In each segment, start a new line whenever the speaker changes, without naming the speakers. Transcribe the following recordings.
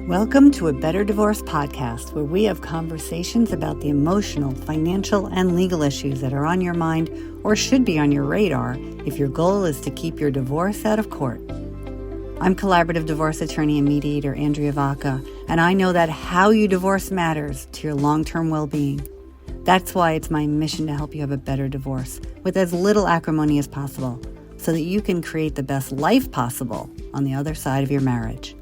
Welcome to A Better Divorce podcast, where we have conversations about the emotional, financial, and legal issues that are on your mind or should be on your radar if your goal is to keep your divorce out of court. I'm collaborative divorce attorney and mediator Andrea Vacca, and I know that how you divorce matters to your long-term well-being. That's why it's my mission to help you have a better divorce with as little acrimony as possible, so that you can create the best life possible on the other side of your marriage.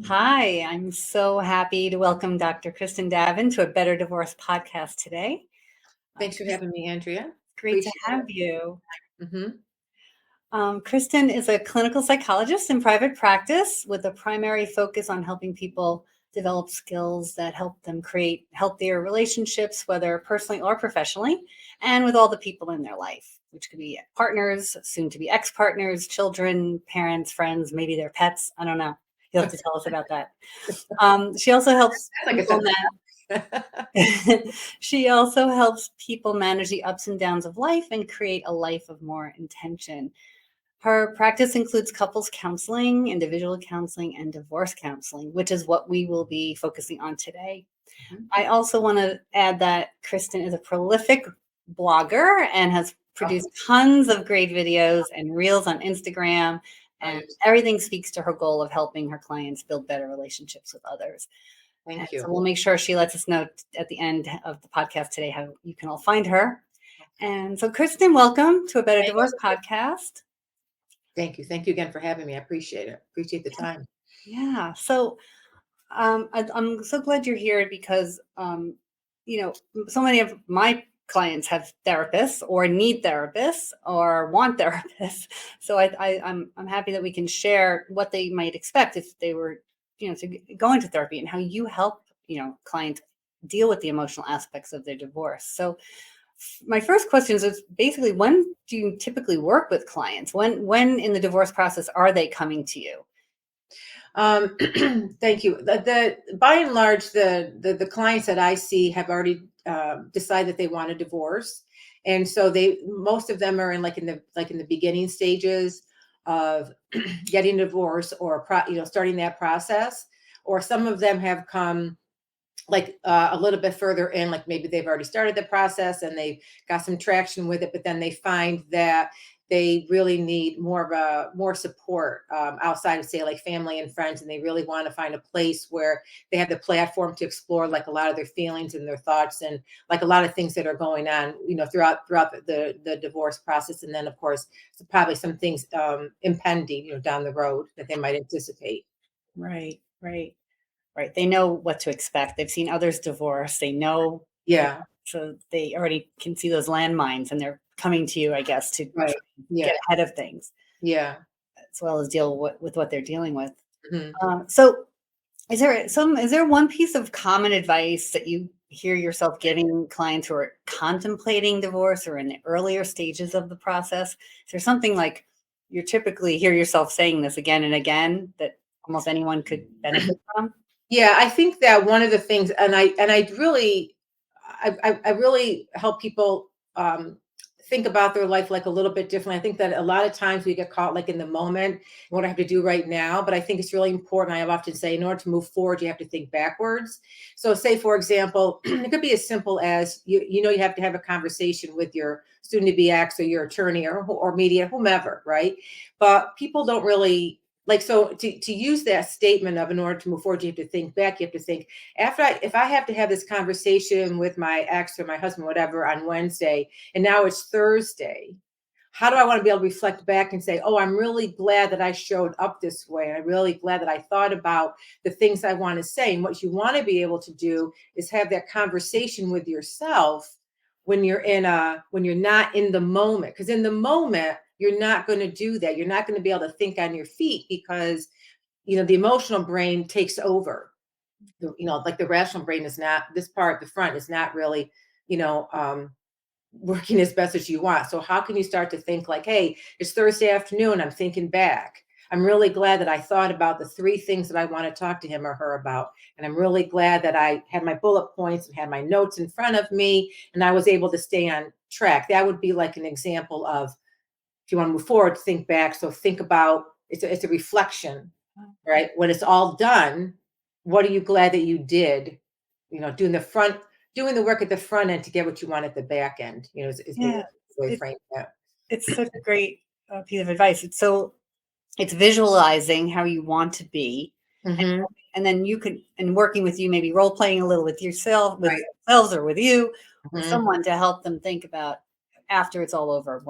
Hi, I'm so happy to welcome Dr. Kristin Davin to A Better Divorce podcast today.
Thanks for having me, Andrea.
Great to have you.
Mm-hmm.
Kristin is a clinical psychologist in private practice with a primary focus on helping people develop skills that help them create healthier relationships, whether personally or professionally, and with all the people in their life, which could be partners, soon to be ex-partners, children, parents, friends, maybe their pets. I don't know. You'll have to tell us about that. She also helps people she also helps people manage the ups and downs of life and create a life of more intention. Her practice includes couples counseling, individual counseling, and divorce counseling, which is what we will be focusing on today. Mm-hmm. I also want to add that Kristin is a prolific blogger and has produced tons of great videos and reels on Instagram. And everything speaks to her goal of helping her clients build better relationships with others.
Thank you.
So we'll make sure she lets us know at the end of the podcast today how you can all find her. And so, Kristin, welcome to A Better Divorce podcast.
Thank you. Thank you again for having me. I appreciate it. Appreciate the time.
Yeah. So I'm so glad you're here because, so many of my clients have therapists or need therapists or want therapists. So I'm happy that we can share what they might expect if they were, to go into therapy and how you help, clients deal with the emotional aspects of their divorce. So my first question is basically, when do you typically work with clients? When in the divorce process are they coming to you?
Thank you. By and large, the clients that I see have already decided that they want a divorce, and so most of them are in the beginning stages of getting a divorce or starting that process, or some of them have come a little bit further in, like maybe they've already started the process and they've got some traction with it, but then they find that they really need more support outside of, say, like family and friends, and they really want to find a place where they have the platform to explore like a lot of their feelings and their thoughts and like a lot of things that are going on, throughout the divorce process. And then of course probably some things impending, down the road that they might anticipate.
Right. They know what to expect. They've seen others divorce. They know.
Yeah.
So they already can see those landmines, and they're coming to you, I guess, to get ahead of things.
Yeah.
As well as deal with what they're dealing with.
Mm-hmm.
So is there one piece of common advice that you hear yourself giving clients who are contemplating divorce or in the earlier stages of the process? Is there something like you typically hear yourself saying this again and again that almost anyone could benefit from?
Yeah, I think that one of the things, and I really help people think about their life like a little bit differently. I think that a lot of times we get caught like in the moment, what I have to do right now. But I think it's really important. I often say, in order to move forward, you have to think backwards. So say, for example, it could be as simple as you have to have a conversation with your soon-to-be ex or your attorney or media, whomever, right? But people don't really so to use that statement of, in order to move forward, you have to think back. You have to think, if I have to have this conversation with my ex or my husband, whatever, on Wednesday, and now it's Thursday, how do I want to be able to reflect back and say, oh, I'm really glad that I showed up this way. I'm really glad that I thought about the things I want to say. And what you want to be able to do is have that conversation with yourself when you're not in the moment. Because in the moment, you're not going to do that. You're not going to be able to think on your feet because, the emotional brain takes over. Like the rational brain is not, this part, the front is not really, working as best as you want. So how can you start to think like, hey, it's Thursday afternoon, I'm thinking back. I'm really glad that I thought about the 3 things that I want to talk to him or her about. And I'm really glad that I had my bullet points and had my notes in front of me and I was able to stay on track. That would be like an example of, if you want to move forward, think back. So think about, it's a reflection right? When it's all done, what are you glad that you did? Doing the work at the front end to get what you want at the back end, is maybe
Yeah,
the way to
it,
frame that.
it's such a great piece of advice. It's visualizing how you want to be, and
Mhm.
then you could, and working with you, maybe role playing a little with yourself, with
Right.
themselves, or with you, or
Mhm.
someone to help them think about after it's all over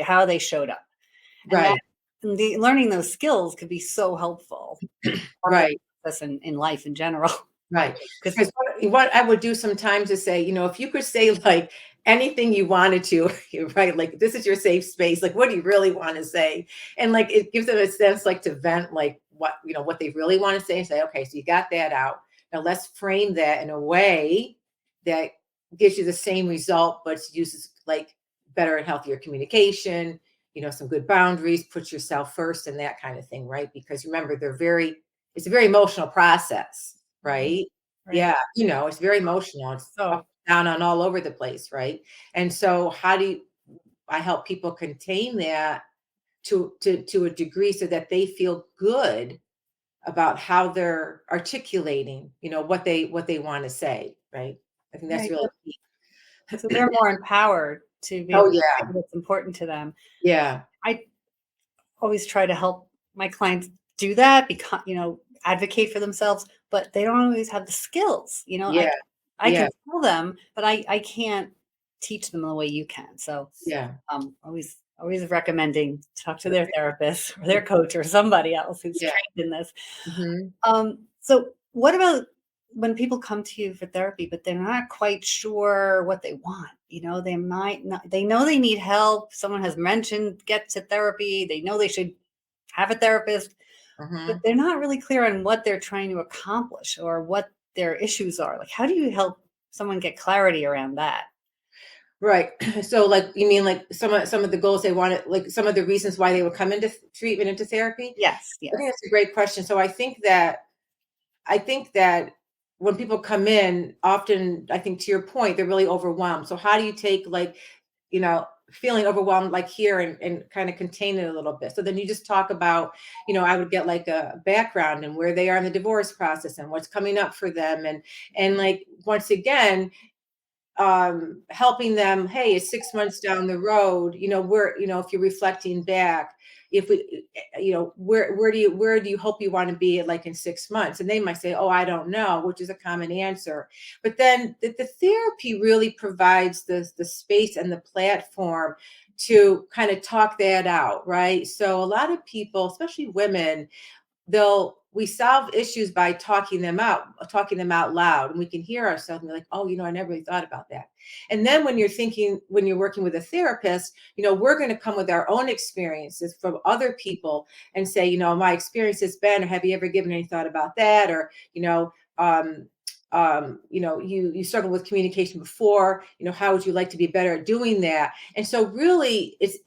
how they showed up, and that
Right.
and the learning those skills could be so helpful in corporate
Right.
process and in life in general.
Right.
Because
Because what I would do sometimes is say, if you could say like anything you wanted to, you're right? Like this is your safe space. Like, what do you really want to say? And like it gives them a sense like to vent like what they really want to say and say, okay, so you got that out. Now let's frame that in a way that gives you the same result, but uses like better and healthier communication, some good boundaries, put yourself first and that kind of thing, right? Because remember, it's a very emotional process, right?
right,
Yeah, it's very emotional. It's up,
so
down, and all over the place, right? And so, how do I help people contain that to a degree so that they feel good about how they're articulating, what they want to say, right? I think that's
right,
really key.
so they're more empowered to be
Oh
able to say
yeah,
what's important to them.
yeah,
I always try to help my clients do that, because advocate for themselves, but they don't always have the skills.
yeah,
I
yeah,
can tell them, but I can't teach them the way you can. So
yeah.
always recommending talk to their therapist or their coach or somebody else who's
Yeah.
trained in this.
Hmm.
So what about when people come to you for therapy, but they're not quite sure what they want? They might not, they know they need help. Someone has mentioned get to therapy. They know they should have a therapist, but
Hmm.
they're not really clear on what they're trying to accomplish or what their issues are. Like, how do you help someone get clarity around that?
Right. So, like, you mean like some of the goals they wanted, like some of the reasons why they would come into treatment, into therapy?
Yes,
I think
yes.
that's a great question. So I think that when people come in, often I think to your point, they're really overwhelmed. So how do you take like, feeling overwhelmed like here and kind of contain it a little bit? So then you just talk about, I would get like a background and where they are in the divorce process and what's coming up for them. And like once again, helping them, hey, it's 6 months down the road, if you're reflecting back, if we, where do you hope you want to be at, like in 6 months? And they might say, oh, I don't know, which is a common answer. But then the therapy really provides the space and the platform to kind of talk that out, right? So a lot of people, especially women, we solve issues by talking them out loud, and we can hear ourselves and be like, oh, I never really thought about that. And then when you're working with a therapist, we're going to come with our own experiences from other people and say, my experience has been, or have you ever given any thought about that? Or um you struggled with communication before, how would you like to be better at doing that? And so really it's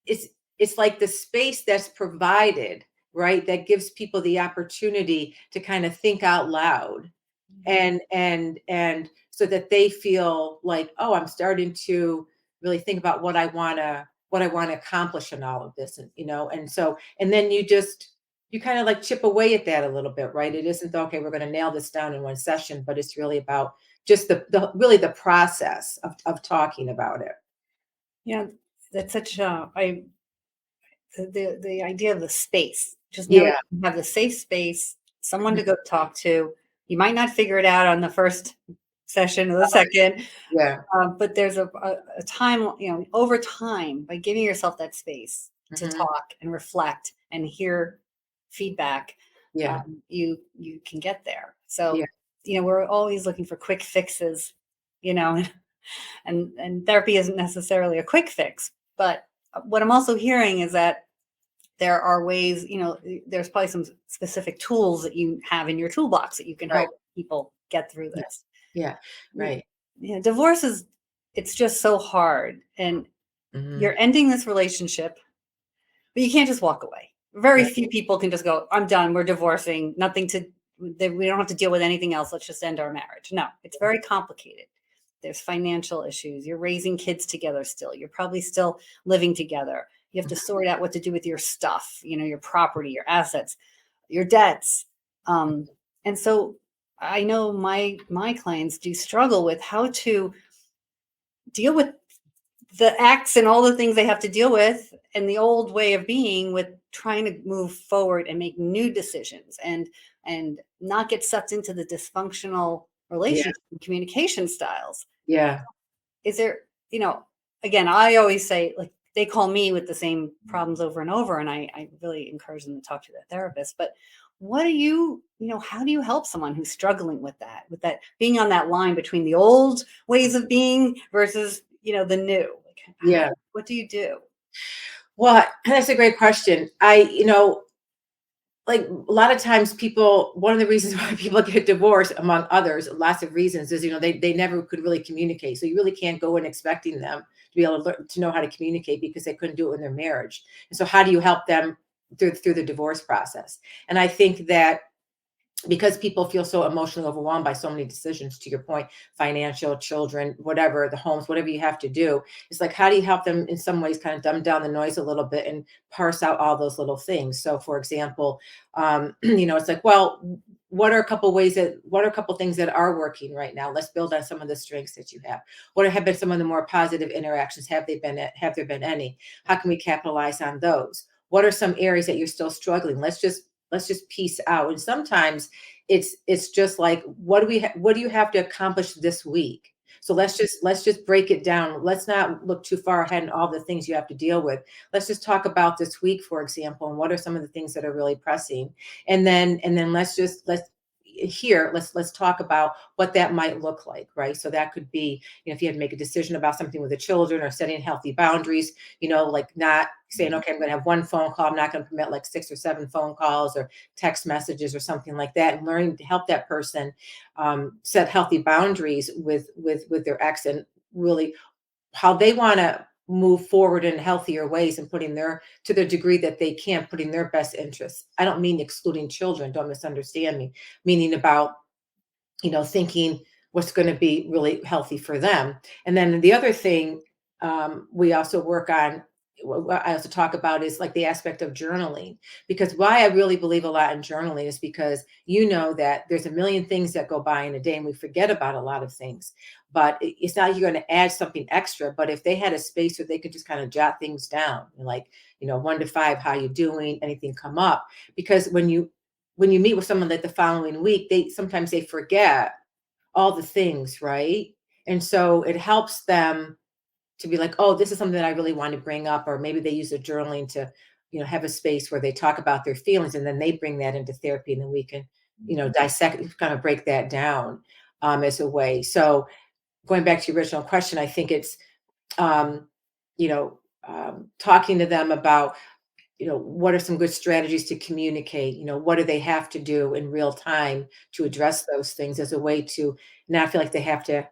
it's like the space that's provided, right, that gives people the opportunity to kind of think out loud, and so that they feel like, oh, I'm starting to really think about what I want to accomplish in all of this, and then you kind of like chip away at that a little bit, right? It isn't okay, we're going to nail this down in one session, but it's really about just the process of talking about it.
Yeah, that's such a I the idea of the space. Just know
Yeah.
you have the safe space, someone to
Mhm.
go talk to. You might not figure it out on the first session or the second,
Yeah.
but there's a time, over time, by giving yourself that space to
Hmm.
talk and reflect and hear feedback,
Yeah.
you can get there.
Yeah.
So, we're always looking for quick fixes, you know, and therapy isn't necessarily a quick fix. But what I'm also hearing is that there are ways, there's probably some specific tools that you have in your toolbox that you can
Right.
help people get through
Yeah.
this.
Yeah.
Y-
Right.
Divorce it's just so hard. And
Hmm.
you're ending this relationship, but you can't just walk away. Very
Right.
few people can just go, I'm done, we're divorcing, nothing to, we don't have to deal with anything else, let's just end our marriage. No, it's very complicated. There's financial issues. You're raising kids together still. You're probably still living together. You have to sort out what to do with your stuff, your property, your assets, your debts. Um, and so I know my clients do struggle with how to deal with the acts and all the things they have to deal with and the old way of being with trying to move forward and make new decisions and not get sucked into the dysfunctional
Yeah.
relationship and communication styles.
Yeah.
Is there, again, I always say, like, they call me with the same problems over and over, and I really encourage them to talk to their therapist. But what do how do you help someone who's struggling with that being on that line between the old ways of being versus, the new? Like,
Yeah.
what do you do?
Well, that's a great question. Like a lot of times one of the reasons why people get divorced, among others, lots of reasons, is they never could really communicate. So you really can't go in expecting them to be able to learn to know how to communicate because they couldn't do it in their marriage. And so how do you help them through the divorce process? And I think that because people feel so emotionally overwhelmed by so many decisions, to your point, financial, children, whatever, the homes, whatever you have to do, it's like, how do you help them in some ways kind of dumb down the noise a little bit and parse out all those little things? So for example, it's like, well, what are a couple things that are working right now? Let's build on some of the strengths that you have. What have been some of the more positive interactions? Have there been any? How can we capitalize on those? What are some areas that you're still struggling? Let's just piece out. And sometimes it's just like, what do you have to accomplish this week? So let's just break it down. Let's not look too far ahead and all the things you have to deal with. Let's just talk about this week, for example, and what are some of the things that are really pressing. And then let's talk about what that might look like, right? So that could be, if you had to make a decision about something with the children or setting healthy boundaries, like not saying, okay, I'm going to have one phone call. I'm not going to permit like 6 or 7 phone calls or text messages or something like that, and learning to help that person set healthy boundaries with their ex, and really how they want to move forward in healthier ways, and putting to the degree that they can, putting their best interests. I don't mean excluding children, don't misunderstand me, meaning about, thinking what's going to be really healthy for them. And then the other thing we also work on, what I also talk about, is like the aspect of journaling. Because why I really believe a lot in journaling is because that there's a million things that go by in a day and we forget about a lot of things. But it's not like you're going to add something extra. But if they had a space where they could just kind of jot things down, like, 1 to 5, how you doing, anything come up? Because when you meet with someone like the following week, they forget all the things, right? And so it helps them to be like, oh, this is something that I really want to bring up. Or maybe they use a journaling to, have a space where they talk about their feelings, and then they bring that into therapy, and then we can, dissect, kind of break that down as a way. So going back to your original question, I think it's, um, talking to them about, what are some good strategies to communicate? What do they have to do in real time to address those things, as a way to not feel like they have to,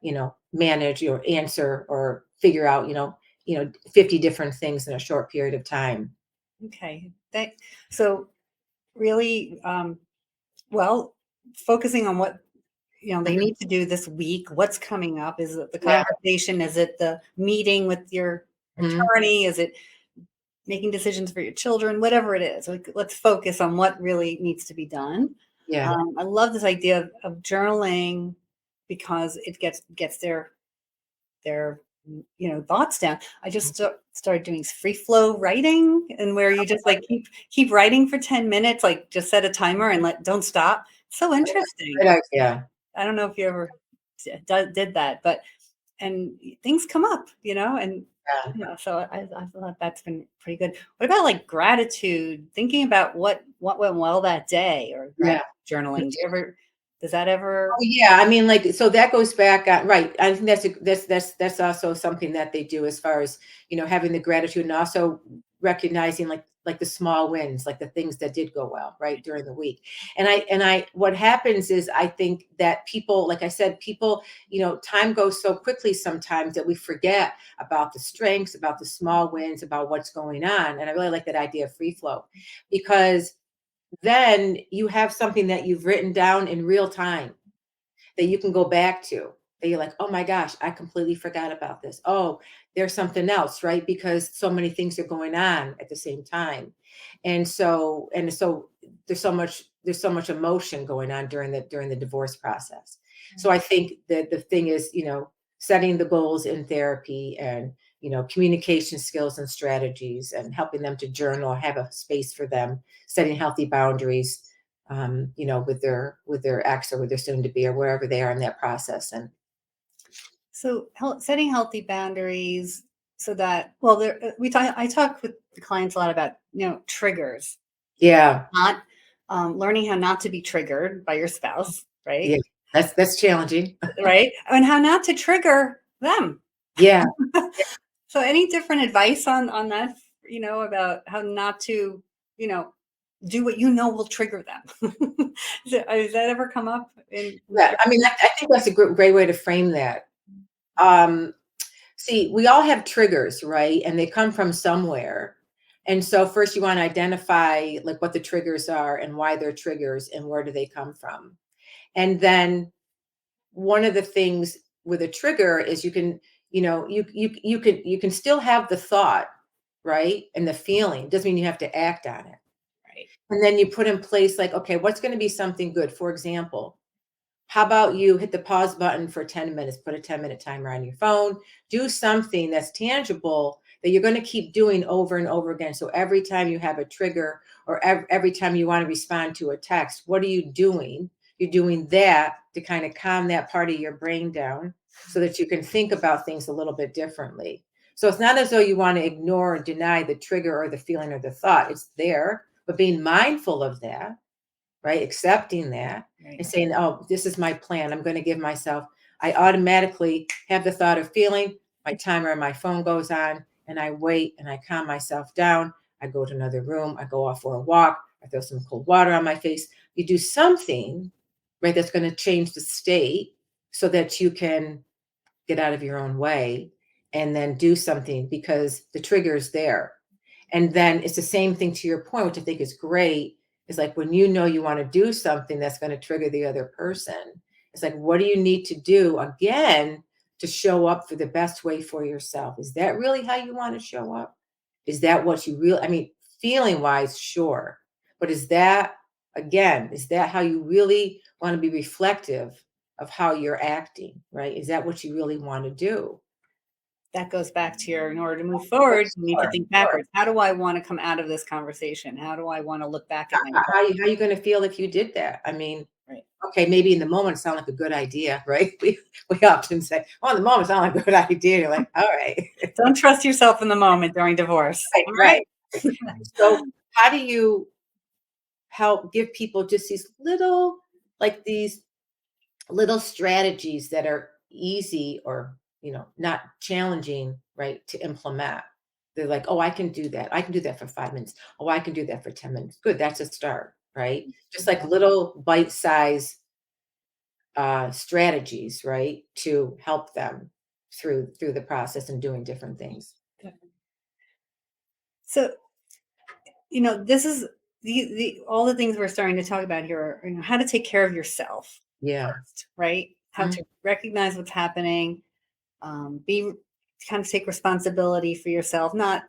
manage or answer or figure out, 50 different things in a short period of time.
Okay. So really, well, focusing on what they
Mhm.
need to do this week. What's coming up? Is it the
Yeah.
conversation? Is it the meeting with your
Mhm.
attorney? Is it making decisions for your children? Whatever it is, like, let's focus on what really needs to be done.
Yeah.
I love this idea of journaling, because it gets their thoughts down. I just started doing free flow writing, and where you just like keep writing for 10 minutes, like just set a timer and don't stop. So interesting.
Good idea.
I don't know if you ever did that, but and things come up, and
Yeah.
so I thought that's been pretty good. What about like gratitude? Thinking about what went well that day, or
Yeah.
gratitude journaling. Does that ever?
Oh, yeah, I mean, like, so that goes back, right. I think that's also something that they do, as far as, having the gratitude, and also recognizing like the small wins, like the things that did go well, right, during the week. And I what happens is, I think that people, like I said, people, time goes so quickly sometimes that we forget about the strengths, about the small wins, about what's going on. And I really like that idea of free flow, because then you have something that you've written down in real time that you can go back to. that you're like, oh my gosh, I completely forgot about this. Oh, there's something else, right? Because so many things are going on at the same time. And so there's so much emotion going on during the divorce process. So
Right.
I think that the thing is, setting the goals in therapy, and communication skills and strategies, and helping them to journal, have a space for them, setting healthy boundaries, with their ex or with their soon to be, or wherever they are in that process. And
So setting healthy boundaries so that, well, I talk with the clients a lot about, triggers,
yeah,
not learning how not to be triggered by your spouse,
yeah,
right?
that's challenging.
Right. And how not to trigger them.
Yeah.
So any different advice on that, about how not to, you know, do what will trigger them? Has that ever come up in with
Yeah,
your
I mean, I think that's a great way to frame that. Um, See, we all have triggers, right? And they come from somewhere. And so first you want to identify like what the triggers are and why they're triggers and where do they come from. And then one of the things with a trigger is you can still have the thought, right? And the feeling doesn't mean you have to act on it.
right?
And then you put in place like, okay, what's going to be something good? For example, how about you hit the pause button for 10 minutes, put a 10-minute timer on your phone, do something that's tangible that you're going to keep doing over and over again. So every time you have a trigger, or every time you want to respond to a text, what are you doing? You're doing that to kind of calm that part of your brain down so that you can think about things a little bit differently. So it's not as though you want to ignore or deny the trigger or the feeling or the thought. It's there, but being mindful of that, right? Accepting that
Right.
and saying, oh, this is my plan. I'm going to give myself, I automatically have the thought of feeling, my timer on my phone goes on, and I wait and I calm myself down. I go to another room. I go off for a walk. I throw some cold water on my face. You do something, right, that's going to change the state so that you can get out of your own way and then do something because the trigger is there. And then it's the same thing to your point, which I think is great. Is like when you want to do something that's going to trigger the other person, it's like, what do you need to do again to show up for the best way for yourself? Is that really how you want to show up? Is that what you really, I mean, feeling wise, sure. But is that how you really want to be reflective of how you're acting, right? Is that what you really want to do?
That goes back to in order to move forward, you need to
Sure,
think
sure.
backwards. How do I want to come out of this conversation? How do I want to look back at my
How you gonna feel if you did that? I mean,
right?
okay, maybe in the moment it sound like a good idea, right? We often say, "Oh, in the moment it sound like a good idea." You're like, "All right."
Don't trust yourself in the moment during divorce.
Right,
All right.
right. So, how do you help give people just these little strategies that are easy or, not challenging, right, to implement? They're like, "Oh, I can do that. I can do that for 5 minutes. Oh, I can do that for 10 minutes." Good, that's a start, right? Just like little bite-size strategies, right, to help them through the process and doing different things.
So, this is the all the things we're starting to talk about here are, how to take care of yourself
Yeah.
first, right? How
Mhm.
to recognize what's happening, be kind of take responsibility for yourself, not,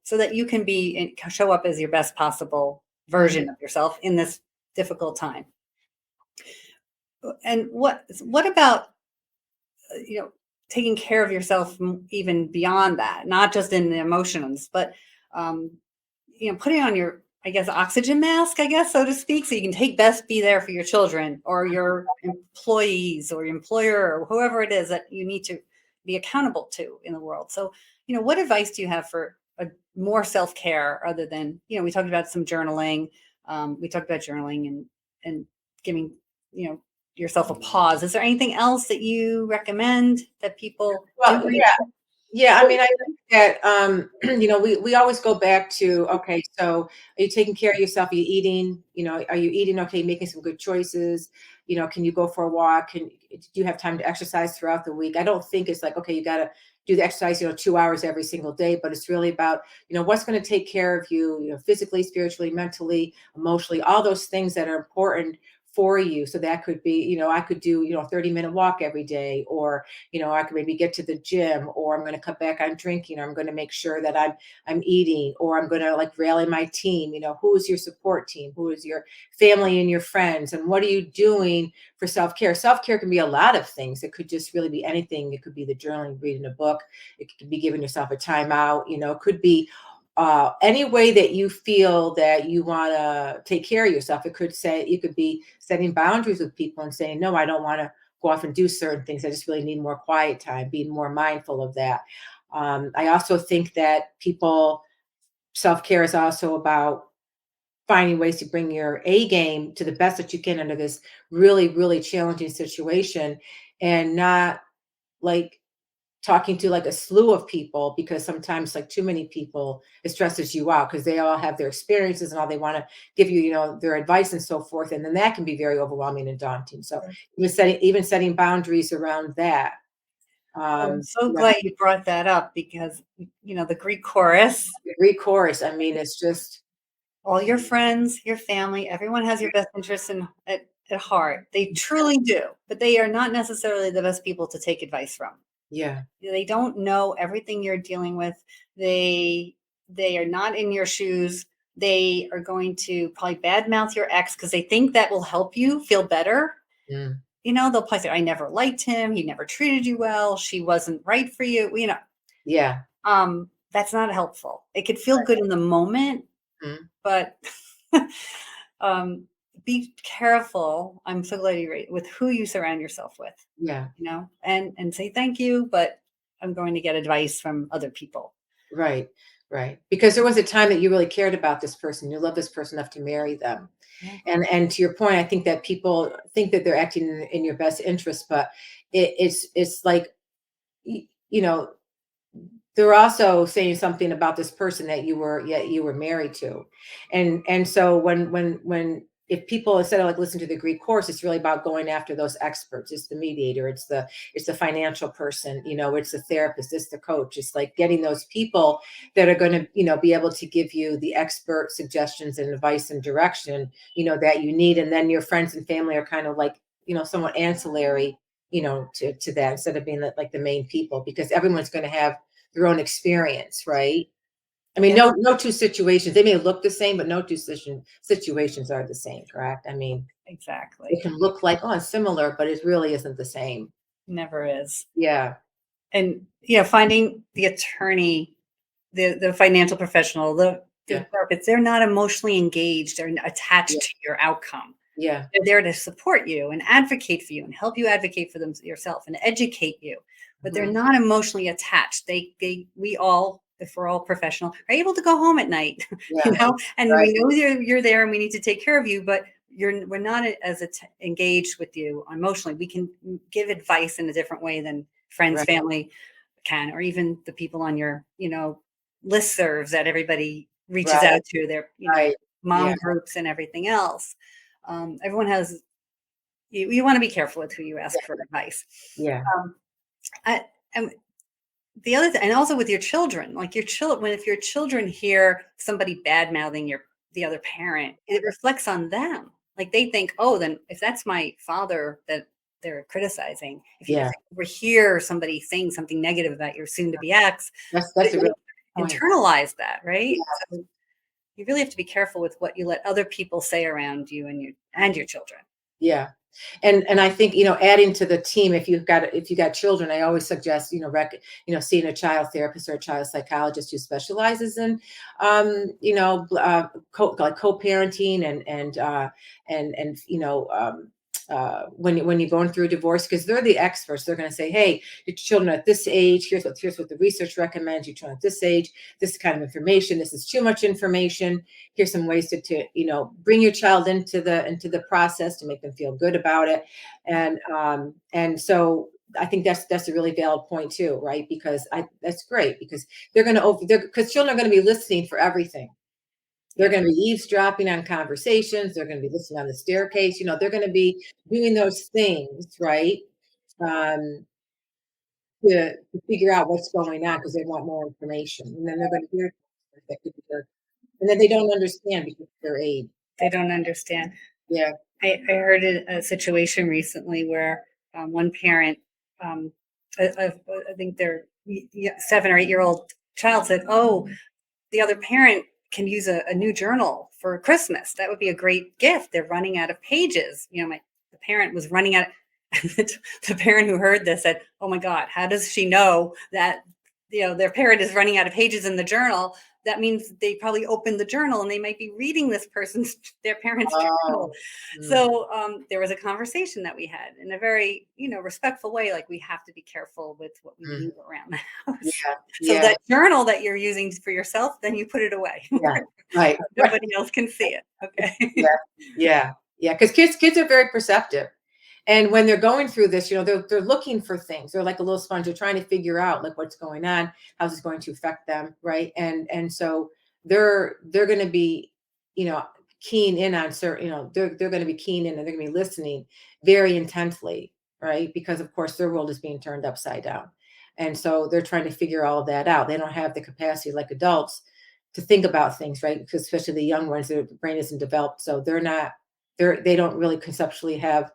so that you can be and show up as your best possible
Mhm.
version of yourself in this difficult time. And what about taking care of yourself even beyond that, not just in the emotions, but um, putting on your, I guess, oxygen mask, I guess, so to speak, so you can best be there for your children or your employees or your employer or whoever it is that you need to be accountable to in the world. So, what advice do you have for more self care other than, we talked about some journaling. We talked about journaling and giving, you know, yourself a pause. Is there anything else that you recommend that people do
Well,
right
yeah.
now?
Yeah, I mean, I think that, we always go back to, okay, so are you taking care of yourself? Are you eating? Are you eating okay, making some good choices? Can you go for a walk? Do you have time to exercise throughout the week? I don't think it's like, okay, you got to do the exercise, 2 hours every single day, but it's really about, what's going to take care of you, physically, spiritually, mentally, emotionally, all those things that are important for you. So that could be, I could do, a 30-minute walk every day, or, I could maybe get to the gym, or I'm going to cut back on drinking, or I'm going to make sure that I'm eating, or I'm going to like rally my team. Who is your support team? Who is your family and your friends? And what are you doing for self-care? Self-care can be a lot of things. It could just really be anything. It could be the journaling, reading a book. It could be giving yourself a timeout. It could be any way that you feel that you want to take care of yourself. It could be setting boundaries with people and saying, no, I don't want to go off and do certain things. I just really need more quiet time, being more mindful of that. I also think that self-care is also about finding ways to bring your A game to the best that you can under this really, really challenging situation, and not like talking to like a slew of people, because sometimes like too many people, it stresses you out because they all have their experiences and all they want to give you, their advice and so forth. And then that can be very overwhelming and daunting. So
Right.
even setting boundaries around that.
I'm so
Yeah,
glad you brought that up because, the Greek chorus,
the Greek chorus. I mean, it's just,
all your friends, your family, everyone has your best interests at heart. They truly do, but they are not necessarily the best people to take advice from.
yeah.
They don't know everything you're dealing with. They they are not in your shoes. They are going to probably badmouth your ex because they think that will help you feel better.
Mm,
They'll probably say, "I never liked him. He never treated you well. She wasn't right for you."
yeah.
That's not helpful. It could feel good in the moment,
Mm,
but um, be careful. I'm so glad you're right with who you surround yourself with.
yeah.
And say thank you, but I'm going to get advice from other people.
Right. Right. Because there was a time that you really cared about this person. You love this person enough to marry them.
Yeah.
And to your point, I think that people think that they're acting in your best interest, but it's like, y- you know they're also saying something about this person that you were married to. And so when if people, instead of like listening to the Greek course, it's really about going after those experts. It's the mediator, it's the financial person, it's the therapist, it's the coach. It's like getting those people that are going to, be able to give you the expert suggestions and advice and direction, that you need. And then your friends and family are kind of like, somewhat ancillary, to that, instead of being like the main people, because everyone's going to have their own experience, right? I mean,
Yeah,
no two situations, they may look the same, but no two situations are the same, correct? I mean, it
exactly.
can look like, oh, it's similar, but it really isn't the same.
Never is.
Yeah,
And finding the attorney, the financial professional, the
yeah,
therapist, they're not emotionally engaged or
yeah,
attached to your outcome.
yeah.
They're there to support you and advocate for you and help you advocate for them yourself and educate you, but they're
Mhm.
not emotionally attached. We all, if we're all professional, are able to go home at night,
Yeah,
and
right,
we know you're there and we need to take care of you, but we're not as engaged with you emotionally. We can give advice in a different way than friends,
right,
family can, or even the people on your, listservs that everybody reaches
right,
out to. Their,
right. Yeah,
mom groups and everything else. Everyone has you want to be careful with who you ask for advice.
yeah,
Um, I, and the other thing, and also with your children, like your children, if your children hear somebody bad mouthing the other parent, it reflects on them. Like they think, oh, then if that's my father that they're criticizing, if
yeah.
they overhear somebody saying something negative about your soon to be ex,
That's
they're
a
going
real
to
point.
internalize that, right?
Yeah,
So you really have to be careful with what you let other people say around you and your children.
yeah. And I think, adding to the team, if you got children, I always suggest, seeing a child therapist or a child psychologist who specializes in, like co-parenting and when you're going through a divorce, because they're the experts. They're going to say, hey, your children at this age, here's what the research recommends. Your children at this age, this kind of information, this is too much information. Here's some ways to bring your child into the process to make them feel good about it. And so I think that's a really valid point too, right? Because that's great, because because children are going to be listening for everything. They're
Yep.
going to be eavesdropping on conversations. They're going to be listening on the staircase. They're going to be doing those things, right? Um, to figure out what's going on, because they want more information, and then they're going to hear things that could be and then they don't understand because of their age.
They don't understand.
Yeah,
I heard a situation recently where one parent, um, I think their 7 or 8 year old child said, "Oh, the other parent can use a new journal for Christmas. That would be a great gift. They're running out of pages." The parent was running out. The parent who heard this said, "Oh my God, how does she know that their parent is running out of pages in the journal? That means they probably opened the journal and they might be reading their parents' journal."
Oh, mm,
So there was a conversation that we had in a very respectful way. Like, we have to be careful with what we
mm,
leave around the house.
yeah,
So
yeah,
that journal that you're using for yourself, then you put it away.
yeah, right, right,
Nobody else can see it.
yeah,
Okay.
yeah, yeah. Because kids are very perceptive. And when they're going through this, they're looking for things. They're like a little sponge. They're trying to figure out like what's going on, how's this going to affect them, right? And so they're going to be, you know, keen in on certain, they're going to be keen in and they're going to be listening very intently, right? Because of course their world is being turned upside down, and so they're trying to figure all of that out. They don't have the capacity like adults to think about things, right? Because especially the young ones, their brain isn't developed, so they don't really conceptually have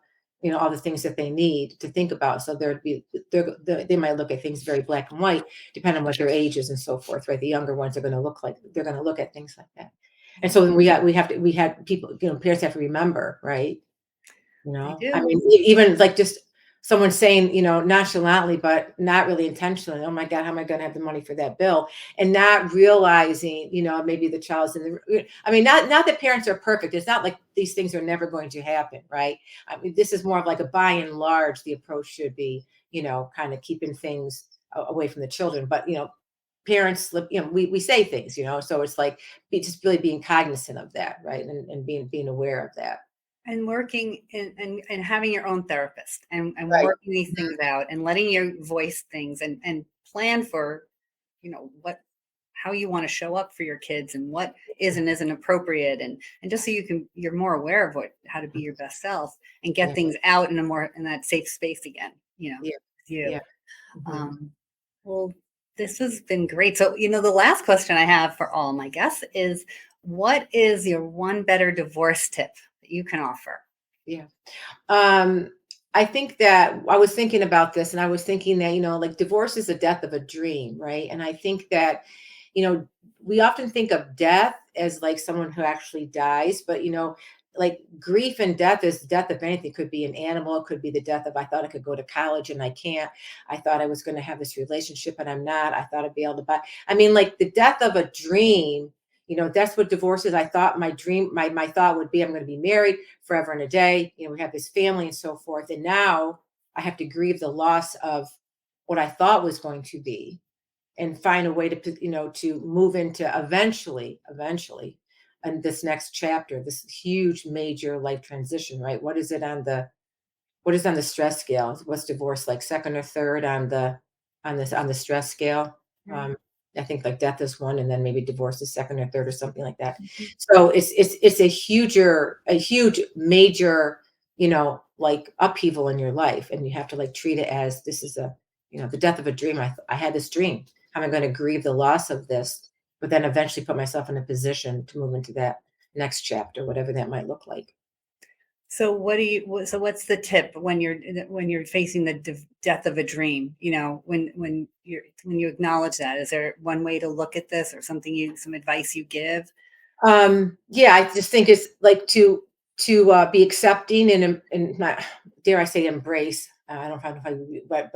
all the things that they need to think about. So they might look at things very black and white, depending on what their age is and so forth, right? The younger ones are going to they're going to look at things like that. And so we had people, parents have to remember, right?
They
I
do.
mean, even like just someone saying, nonchalantly, but not really intentionally, "Oh my God, how am I going to have the money for that bill?" And not realizing, maybe the child's in the, I mean, not that parents are perfect. It's not like these things are never going to happen, right? I mean, this is more of like a by and large, the approach should be, kind of keeping things away from the children. But, parents slip, we say things, so it's like just really being cognizant of that, right? And being aware of that.
And working and having your own therapist, and
Right.
working these things out and letting you voice things, and plan for, what how you want to show up for your kids, and what is and isn't appropriate, and just so you're more aware of how to be your best self and get
Yeah.
things out in that safe space again,
Yeah.
with you.
Yeah. Mhm.
Um, well, this has been great. So, the last question I have for all my guests is, what is your one better divorce tip that you can offer?
Yeah. Um, I think that I was thinking about this and I was thinking that, like divorce is the death of a dream, right? And I think that, you know, we often think of death as like someone who actually dies, but like grief and death is death of anything. It could be an animal, it could be the death of I thought I could go to college and I can't. I thought I was going to have this relationship and I'm not. I thought I'd be able to buy. I mean, like the death of a dream, that's what divorce is. I thought my dream, my thought would be I'm going to be married forever and a day. We have this family and so forth. And now I have to grieve the loss of what I thought was going to be and find a way to, to move into eventually, and this next chapter, this huge major life transition, right? What is on the stress scale? What's divorce like, second or third on the stress scale?
Right.
Um, I think like death is one, and then maybe divorce is second or third or something like that.
Mhm.
So it's a huge major, like upheaval in your life, and you have to like treat it as this is the death of a dream. I had this dream. How am I going to grieve the loss of this, but then eventually put myself in a position to move into that next chapter, whatever that might look like.
So what's the tip when you're facing the death of a dream? When you acknowledge that, is there one way to look at this, or some advice you give?
Yeah, I just think it's like to be accepting and not dare I say embrace. I don't know if but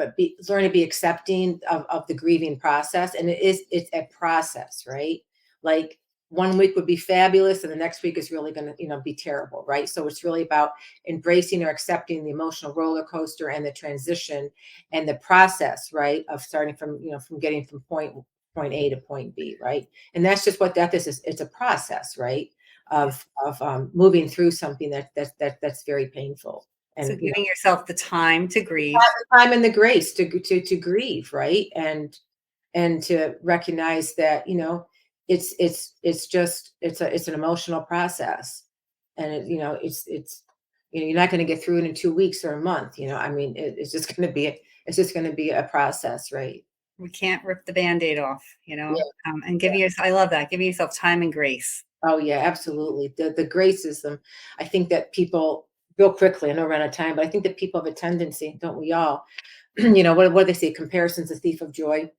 learn to be accepting of the grieving process, and it's a process, right? Like 1 week would be fabulous, and the next week is really going to be terrible, right? So it's really about embracing or accepting the emotional roller coaster and the transition and the process, right, of starting from getting from point A to point B, right? And that's just what death is. It's a process, right?
Yeah.
Of moving through something that's very painful,
So
and
giving yourself the time to grieve.
have the time and the grace to grieve, right? And to recognize that it's an emotional process, and you're not going to get through it in 2 weeks or a month. I mean, it's just going to be a process, right?
We can't rip the Band-Aid off,
Yeah.
and I love that, giving yourself time and grace.
Oh yeah, absolutely. The gracism. I think that people real quickly. I know we're out of time, but I think that people have a tendency, don't we all? What do they say? Comparison's the thief of joy.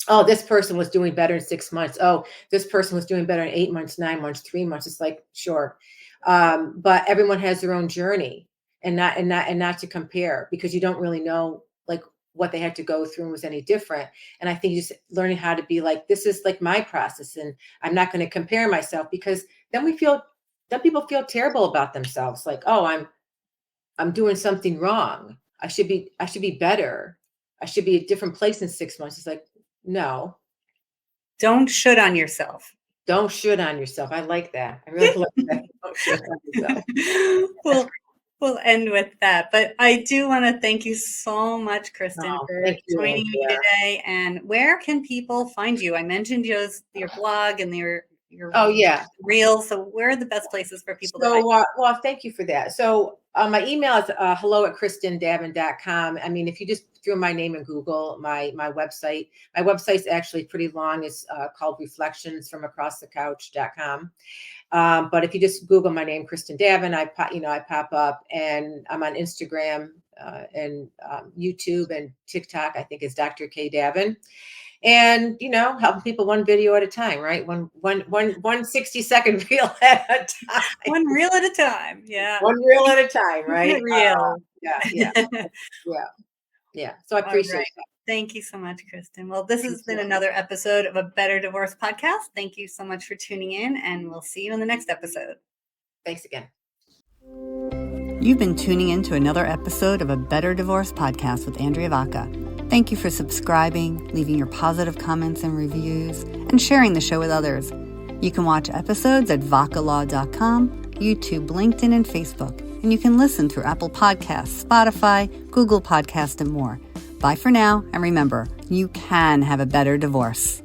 Oh, this person was doing better in 6 months. Oh, this person was doing better in 8 months, 9 months, 3 months. It's like, sure. But everyone has their own journey, and not to compare, because you don't really know like what they had to go through and was any different. And I think just learning how to be like, this is like my process, and I'm not going to compare myself, because then people feel terrible about themselves. Like, oh, I'm doing something wrong. I should be better. I should be a different place in 6 months. It's like, no,
Don't should on yourself.
don't should on yourself. I like that. I really like that. Don't should on yourself.
We'll end with that. But I do want to thank you so much, Kristin,
Oh,
for
thank you,
joining me
Andrea.
today. And where can people find you? I mentioned your blog and your
Oh, yeah.
reels. So where are the best places for people to find you?
Well, thank you for that. So my email is hello@kristindavin.com. I mean, if you just threw my name in Google, my website's actually pretty long. It's called reflectionsfromacrossthecouch.com. But if you just Google my name, Kristin Davin, I pop up, and I'm on Instagram and YouTube and TikTok. I think it's Dr. K Davin. And helping people one video at a time, right? One 60-second reel at a time.
One reel at a time. Yeah.
One reel at a time, right?
Real.
Yeah. So I appreciate
right.
that.
Thank you so much, Kristin. Well, this has been another episode of A Better Divorce Podcast. Thank you so much for tuning in, and we'll see you in the next episode.
Thanks again.
You've been tuning in to another episode of A Better Divorce Podcast with Andrea Vacca. Thank you for subscribing, leaving your positive comments and reviews, and sharing the show with others. You can watch episodes at vaccalaw.com, YouTube, LinkedIn, and Facebook. And you can listen through Apple Podcasts, Spotify, Google Podcasts, and more. Bye for now, and remember, you can have a better divorce.